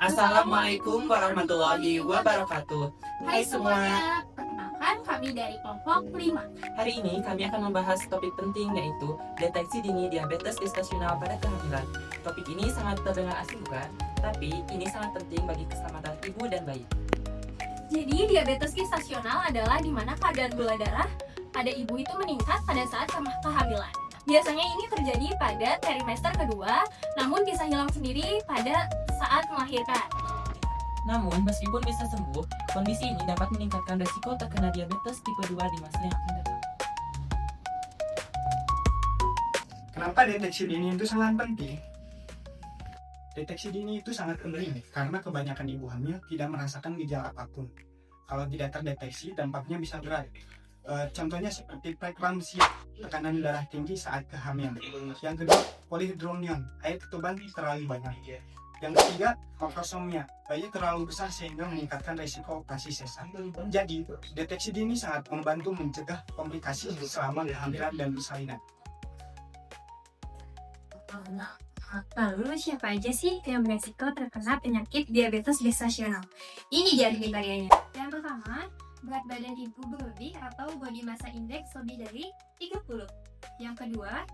Assalamualaikum warahmatullahi wabarakatuh. Hai semuanya, perkenalkan kami dari kelompok 5. Hari ini kami akan membahas topik penting yaitu deteksi dini diabetes gestasional pada kehamilan. Topik ini sangat terdengar asing bukan? Tapi ini sangat penting bagi keselamatan ibu dan bayi. Jadi diabetes gestasional adalah di mana kadar gula darah pada ibu itu meningkat pada saat kehamilan. Biasanya ini terjadi pada trimester kedua, namun bisa hilang sendiri pada saat melahirkan. Namun, meskipun bisa sembuh, kondisi ini dapat meningkatkan risiko terkena diabetes tipe 2 di masa yang akan datang. Kenapa deteksi dini itu sangat penting? Deteksi dini itu sangat penting karena kebanyakan ibu hamil tidak merasakan gejala apapun. Kalau tidak terdeteksi, dampaknya bisa berat. Contohnya seperti preeklamsia, tekanan darah tinggi saat kehamilan. Yang kedua, polihidronion, air ketuban terlalu banyak. Yang ketiga, makrosomia, bayi terlalu besar sehingga meningkatkan risiko operasi sesar. Jadi, deteksi dini sangat membantu mencegah komplikasi selama kehamilan dan persalinan. Lalu siapa aja sih yang beresiko terkena penyakit diabetes gestasional? Ini jadi kriterianya. Yang pertama, berat badan ibu berlebih atau body massa index lebih dari 30. Yang kedua,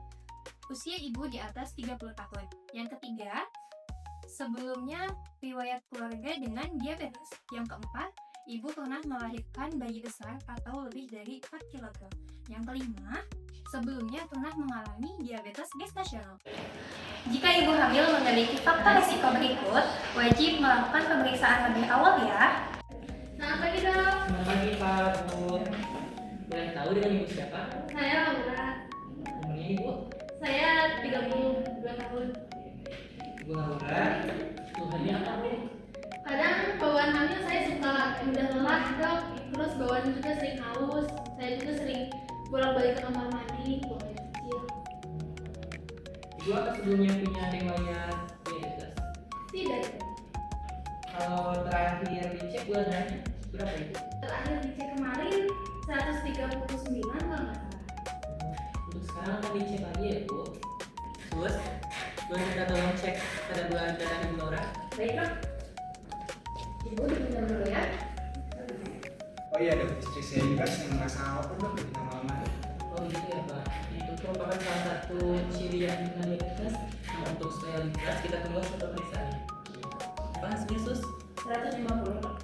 usia ibu di atas 30 tahun. Yang ketiga, sebelumnya riwayat keluarga dengan diabetes. Yang keempat, ibu pernah melahirkan bayi besar atau lebih dari 4 kg. Yang kelima, sebelumnya pernah mengalami diabetes gestasional. Jika ibu hamil memiliki faktor risiko berikut, wajib melakukan pemeriksaan lebih awal ya. Selamat pagi dok. Selamat pagi Pak, Bu. Boleh tahu dengan ibu siapa? Saya Laura. Umurnya ibu? Saya 32 tahun. Ibu Laura, keluhannya apa Bu? Kadang bawaan hamil saya suka mudah lelah dok. Terus bawaan juga sering haus. Saya juga sering bolak-balik ke kamar mandi, buang air kecil. Ibu apa sebelumnya punya riwayat diabetes? Tidak. Kalau terakhir dicek gula darahnya berapa itu? Terakhir dicek kemarin 139 kalau nggak salah. Untuk sekarang akan dicek lagi ya Bu. Terus, boleh minta tolong cek pada gula darah ibu Laura? Baik dok. Ibu diminta dulu ya. Oh iya dok, istri saya juga sering merasa lapar dok ketika malam. Oh gitu ya Pak. Itu merupakan salah satu ciri yang dengan diabetes. Nah, untuk supaya lebih jelas kita tunggu hasil pemeriksaannya. Pak, hasilnya sus? 150 dok.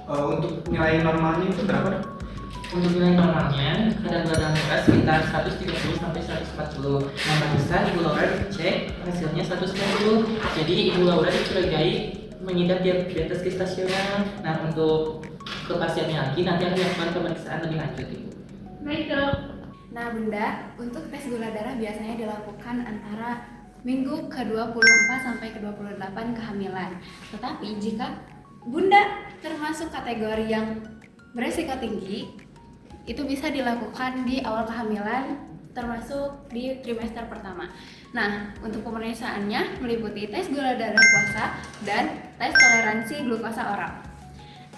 Untuk nilai normalnya itu berapa dok? Untuk nilai normalnya, kadar gula darah mereka sekitar 130 sampai 140. Nah, barusan Ibu Laura dicek hasilnya 190. Jadi Ibu Laura dicurigai mengidap diabetes gestasional. Nah, untuk kepastiannya lagi nanti akan dilakukan pemeriksaan lebih lanjut Ibu. Baik dok. Nah Bunda, untuk tes gula darah biasanya dilakukan antara minggu ke-24 sampai ke-28 kehamilan. Tetapi jika Bunda termasuk kategori yang beresiko tinggi, itu bisa dilakukan di awal kehamilan termasuk di trimester pertama. Nah, untuk pemeriksaannya meliputi tes gula darah puasa dan tes toleransi glukosa oral.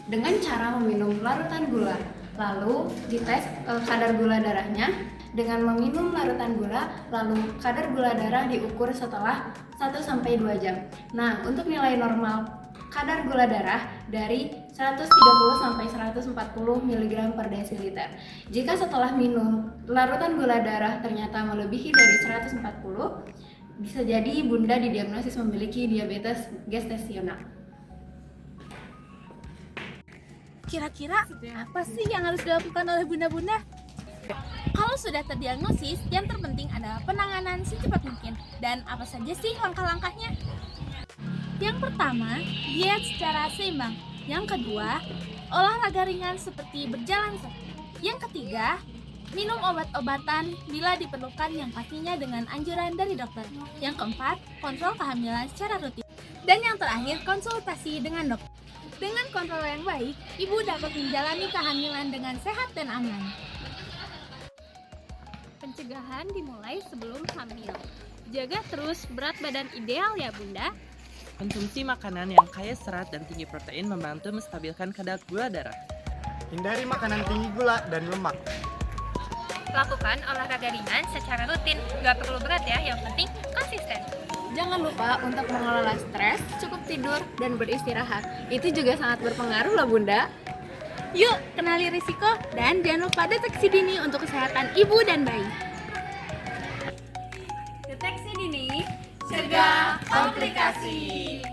Dengan cara meminum larutan gula, lalu dites kadar gula darahnya dengan meminum larutan gula, lalu kadar gula darah diukur setelah 1-2 jam. Nah, untuk nilai normal kadar gula darah dari 130 sampai 140 mg per desiliter. Jika setelah minum larutan gula darah ternyata melebihi dari 140, bisa jadi Bunda didiagnosis memiliki diabetes gestasional. Kira-kira apa sih yang harus dilakukan oleh bunda-bunda? Kalau sudah terdiagnosis, yang terpenting adalah penanganan secepat mungkin. Dan apa saja sih langkah-langkahnya? Yang pertama, diet secara seimbang. Yang kedua, olahraga ringan seperti berjalan kaki. Yang ketiga, minum obat-obatan bila diperlukan yang pastinya dengan anjuran dari dokter. Yang keempat, kontrol kehamilan secara rutin. Dan yang terakhir, konsultasi dengan dokter. Dengan kontrol yang baik, ibu dapat menjalani kehamilan dengan sehat dan aman. Pencegahan dimulai sebelum hamil. Jaga terus berat badan ideal ya bunda. Konsumsi makanan yang kaya serat dan tinggi protein membantu menstabilkan kadar gula darah. Hindari makanan tinggi gula dan lemak. Lakukan olahraga ringan secara rutin. Gak perlu berat ya, yang penting konsisten. Jangan lupa untuk mengelola stres, cukup tidur, dan beristirahat. Itu juga sangat berpengaruh loh Bunda. Yuk, kenali risiko dan jangan lupa deteksi dini untuk kesehatan ibu dan bayi. Deteksi dini, Cegah komplikasi.